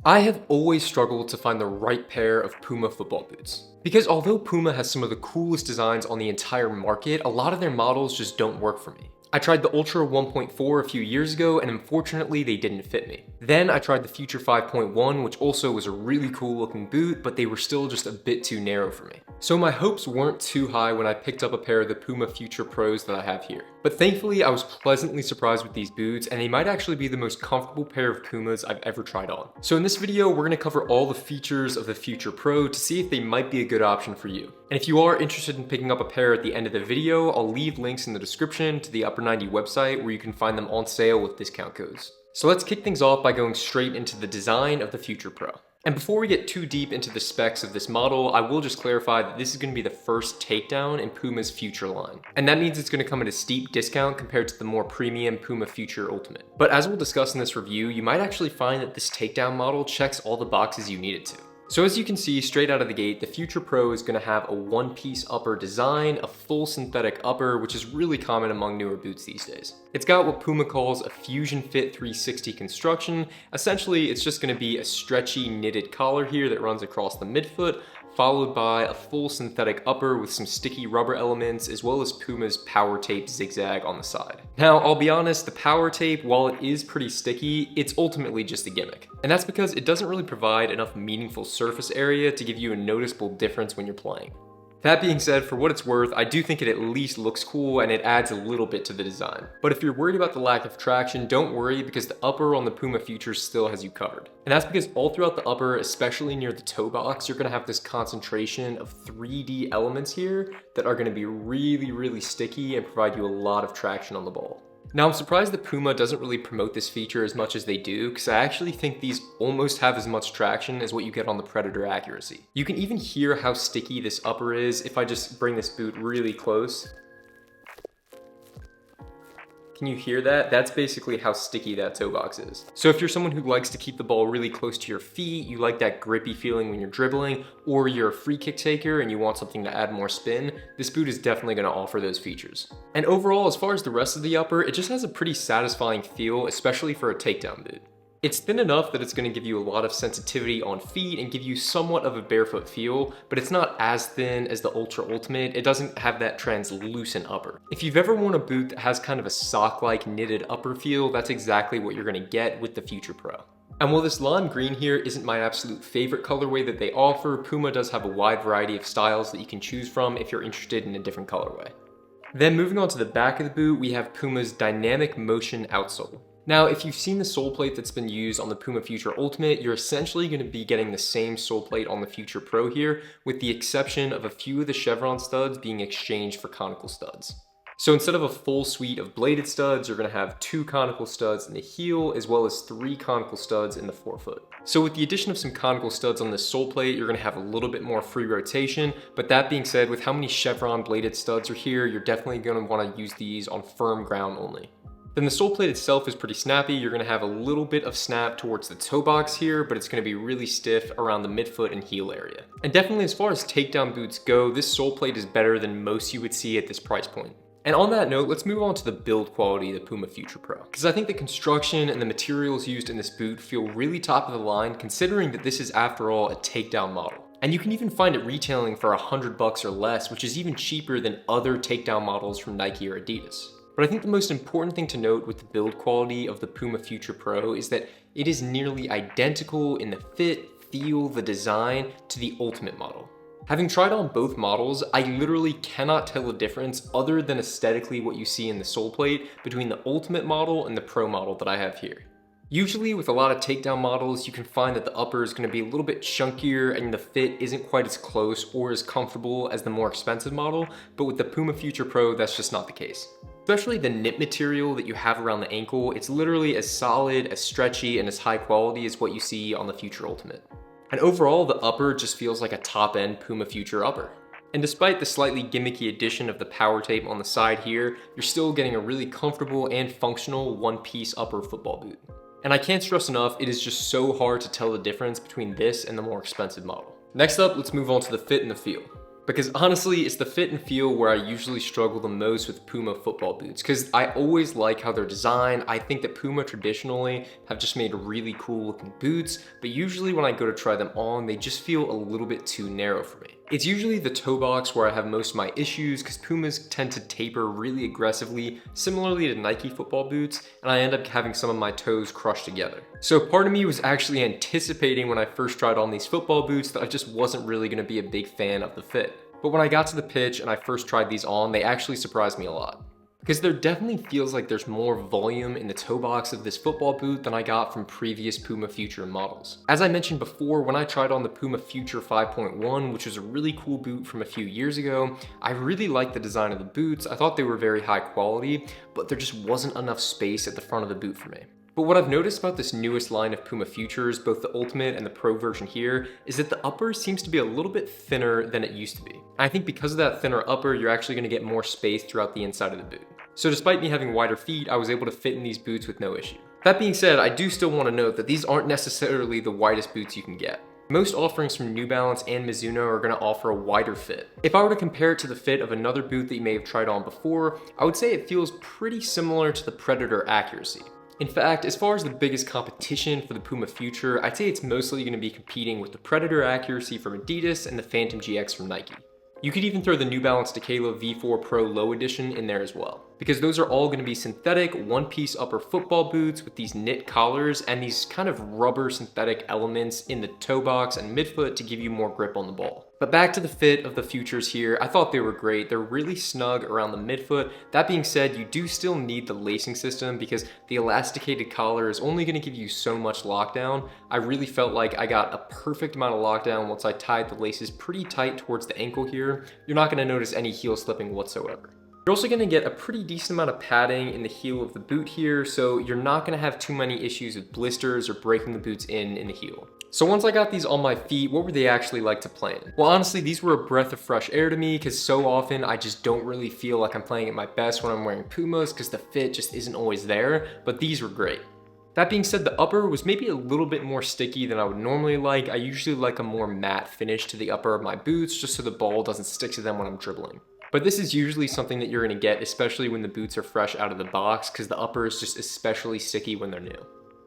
I have always struggled to find the right pair of Puma football boots. Because although Puma has some of the coolest designs on the entire market, a lot of their models just don't work for me. I tried the Ultra 1.4 a few years ago and unfortunately they didn't fit me. Then I tried the Future 5.1, which also was a really cool looking boot, but they were still just a bit too narrow for me. So my hopes weren't too high when I picked up a pair of the Puma Future Pros that I have here. But thankfully I was pleasantly surprised with these boots and they might actually be the most comfortable pair of Pumas I've ever tried on. So in this video we're going to cover all the features of the Future Pro to see if they might be a good option for you. And if you are interested in picking up a pair at the end of the video, I'll leave links in the description to the Upper 90 website where you can find them on sale with discount codes. So let's kick things off by going straight into the design of the Future Pro. And before we get too deep into the specs of this model, I will just clarify that this is going to be the first takedown in Puma's Future line. And that means it's going to come at a steep discount compared to the more premium Puma Future Ultimate. But as we'll discuss in this review, you might actually find that this takedown model checks all the boxes you need it to. So as you can see straight out of the gate, the Future Pro is going to have a one-piece upper design, a full synthetic upper, which is really common among newer boots these days. It's got what Puma calls a Fusion Fit 360 construction. Essentially, it's just going to be a stretchy knitted collar here that runs across the midfoot, followed by a full synthetic upper with some sticky rubber elements, as well as Puma's power tape zigzag on the side. Now, I'll be honest, the power tape, while it is pretty sticky, it's ultimately just a gimmick. And that's because it doesn't really provide enough meaningful surface area to give you a noticeable difference when you're playing. That being said, for what it's worth, I do think it at least looks cool and it adds a little bit to the design. But if you're worried about the lack of traction, don't worry because the upper on the Puma Future still has you covered. And that's because all throughout the upper, especially near the toe box, you're gonna have this concentration of 3D elements here that are gonna be really sticky and provide you a lot of traction on the ball. Now I'm surprised that Puma doesn't really promote this feature as much as they do, because I actually think these almost have as much traction as what you get on the Predator Accuracy. You can even hear how sticky this upper is if I just bring this boot really close. Can you hear that? That's basically how sticky that toe box is. So if you're someone who likes to keep the ball really close to your feet, you like that grippy feeling when you're dribbling, or you're a free kick taker and you want something to add more spin, this boot is definitely going to offer those features. And overall, as far as the rest of the upper, it just has a pretty satisfying feel, especially for a takedown boot. It's thin enough that it's going to give you a lot of sensitivity on feet and give you somewhat of a barefoot feel, but it's not as thin as the Ultra Ultimate. It doesn't have that translucent upper. If you've ever worn a boot that has kind of a sock-like knitted upper feel, that's exactly what you're going to get with the Future Pro. And while this lime green here isn't my absolute favorite colorway that they offer, Puma does have a wide variety of styles that you can choose from if you're interested in a different colorway. Then moving on to the back of the boot, we have Puma's Dynamic Motion outsole. Now, if you've seen the sole plate that's been used on the Puma Future Ultimate, you're essentially going to be getting the same sole plate on the Future Pro here, with the exception of a few of the chevron studs being exchanged for conical studs. So instead of a full suite of bladed studs, you're going to have 2 conical studs in the heel, as well as 3 conical studs in the forefoot. So with the addition of some conical studs on this sole plate, you're going to have a little bit more free rotation, but that being said, with how many chevron bladed studs are here, you're definitely going to want to use these on firm ground only. Then the sole plate itself is pretty snappy. You're going to have a little bit of snap towards the toe box here, but it's going to be really stiff around the midfoot and heel area. And definitely as far as takedown boots go, this sole plate is better than most you would see at this price point. And on that note, let's move on to the build quality of the Puma Future Pro, because I think the construction and the materials used in this boot feel really top of the line, considering that this is after all a takedown model. And you can even find it retailing for $100 or less, which is even cheaper than other takedown models from Nike or Adidas. But I think the most important thing to note with the build quality of the Puma Future Pro is that it is nearly identical in the fit, feel, the design to the Ultimate model. Having tried on both models, I literally cannot tell the difference other than aesthetically what you see in the sole plate between the Ultimate model and the Pro model that I have here. Usually with a lot of takedown models, you can find that the upper is going to be a little bit chunkier and the fit isn't quite as close or as comfortable as the more expensive model, but with the Puma Future Pro, that's just not the case. Especially the knit material that you have around the ankle, it's literally as solid, as stretchy, and as high quality as what you see on the Future Ultimate. And overall, the upper just feels like a top-end Puma Future upper. And despite the slightly gimmicky addition of the power tape on the side here, you're still getting a really comfortable and functional one-piece upper football boot. And I can't stress enough, it is just so hard to tell the difference between this and the more expensive model. Next up, let's move on to the fit and the feel. Because honestly, it's the fit and feel where I usually struggle the most with Puma football boots, because I always like how they're designed. I think that Puma traditionally have just made really cool looking boots, but usually when I go to try them on, they just feel a little bit too narrow for me. It's usually the toe box where I have most of my issues, because Pumas tend to taper really aggressively, similarly to Nike football boots, and I end up having some of my toes crushed together. So part of me was actually anticipating when I first tried on these football boots that I just wasn't really going to be a big fan of the fit. But when I got to the pitch and I first tried these on, they actually surprised me a lot. Because there definitely feels like there's more volume in the toe box of this football boot than I got from previous Puma Future models. As I mentioned before, when I tried on the Puma Future 5.1, which was a really cool boot from a few years ago, I really liked the design of the boots. I thought they were very high quality, but there just wasn't enough space at the front of the boot for me. But what I've noticed about this newest line of Puma Futures, both the Ultimate and the Pro version here, is that the upper seems to be a little bit thinner than it used to be. I think because of that thinner upper, you're actually going to get more space throughout the inside of the boot. So despite me having wider feet, I was able to fit in these boots with no issue. That being said, I do still want to note that these aren't necessarily the widest boots you can get. Most offerings from New Balance and Mizuno are going to offer a wider fit. If I were to compare it to the fit of another boot that you may have tried on before, I would say it feels pretty similar to the Predator accuracy. In fact, as far as the biggest competition for the Puma Future, I'd say it's mostly going to be competing with the Predator accuracy from Adidas and the Phantom GX from Nike. You could even throw the New Balance Decalo V4 Pro Low Edition in there as well, because those are all going to be synthetic one-piece upper football boots with these knit collars and these kind of rubber synthetic elements in the toe box and midfoot to give you more grip on the ball. But back to the fit of the Futures here, I thought they were great. They're really snug around the midfoot. That being said, you do still need the lacing system because the elasticated collar is only going to give you so much lockdown. I really felt like I got a perfect amount of lockdown once I tied the laces pretty tight towards the ankle here. You're not going to notice any heel slipping whatsoever. You're also going to get a pretty decent amount of padding in the heel of the boot here, so you're not going to have too many issues with blisters or breaking the boots in the heel. So once I got these on my feet, what were they actually like to play in? Well, honestly, these were a breath of fresh air to me because so often I just don't really feel like I'm playing at my best when I'm wearing Pumas because the fit just isn't always there, but these were great. That being said, the upper was maybe a little bit more sticky than I would normally like. I usually like a more matte finish to the upper of my boots just so the ball doesn't stick to them when I'm dribbling. But this is usually something that you're going to get, especially when the boots are fresh out of the box because the upper is just especially sticky when they're new.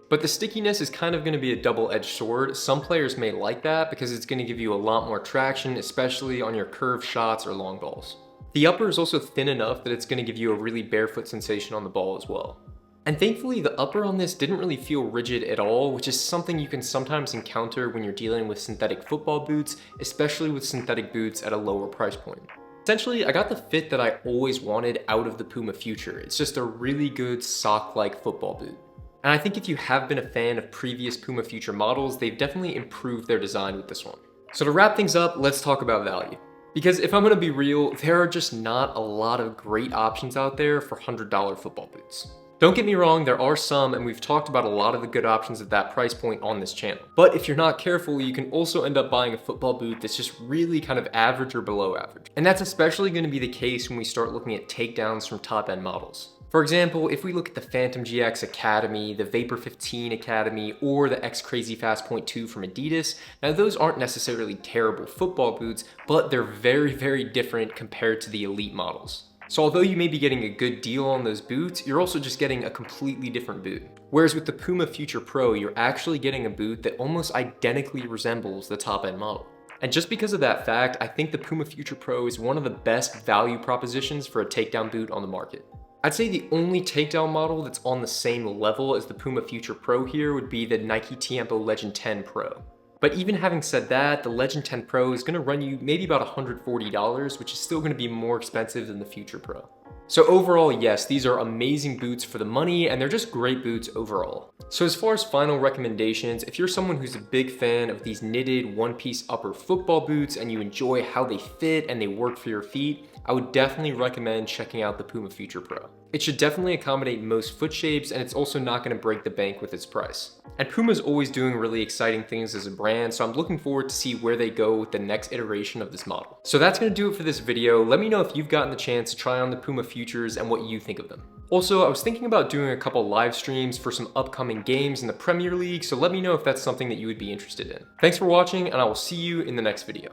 But the stickiness is kind of going to be a double-edged sword. Some players may like that because it's going to give you a lot more traction, especially on your curved shots or long balls. The upper is also thin enough that it's going to give you a really barefoot sensation on the ball as well. And thankfully, the upper on this didn't really feel rigid at all, which is something you can sometimes encounter when you're dealing with synthetic football boots, especially with synthetic boots at a lower price point. Essentially, I got the fit that I always wanted out of the Puma Future. It's just a really good sock-like football boot. And I think if you have been a fan of previous Puma Future models, they've definitely improved their design with this one. So to wrap things up, let's talk about value. Because if I'm gonna be real, there are just not a lot of great options out there for $100 football boots. Don't get me wrong, there are some, and we've talked about a lot of the good options at that price point on this channel. But if you're not careful, you can also end up buying a football boot that's just really kind of average or below average. And that's especially gonna be the case when we start looking at takedowns from top-end models. For example, if we look at the Phantom GX Academy, the Vapor 15 Academy, or the X Crazy Fast Point 2 from Adidas, now those aren't necessarily terrible football boots, but they're very, very different compared to the elite models. So although you may be getting a good deal on those boots, you're also just getting a completely different boot. Whereas with the Puma Future Pro, you're actually getting a boot that almost identically resembles the top-end model. And just because of that fact, I think the Puma Future Pro is one of the best value propositions for a takedown boot on the market. I'd say the only takedown model that's on the same level as the Puma Future Pro here would be the Nike Tiempo Legend 10 Pro. But even having said that, the Legend 10 Pro is going to run you maybe about $140, which is still going to be more expensive than the Future Pro. So overall, yes, these are amazing boots for the money, and they're just great boots overall. So as far as final recommendations, if you're someone who's a big fan of these knitted one-piece upper football boots and you enjoy how they fit and they work for your feet, I would definitely recommend checking out the Puma Future Pro. It should definitely accommodate most foot shapes, and it's also not going to break the bank with its price. And Puma's always doing really exciting things as a brand, so I'm looking forward to see where they go with the next iteration of this model. So that's going to do it for this video. Let me know if you've gotten the chance to try on the Puma Futures and what you think of them. Also, I was thinking about doing a couple live streams for some upcoming games in the Premier League, so let me know if that's something that you would be interested in. Thanks for watching, and I will see you in the next video.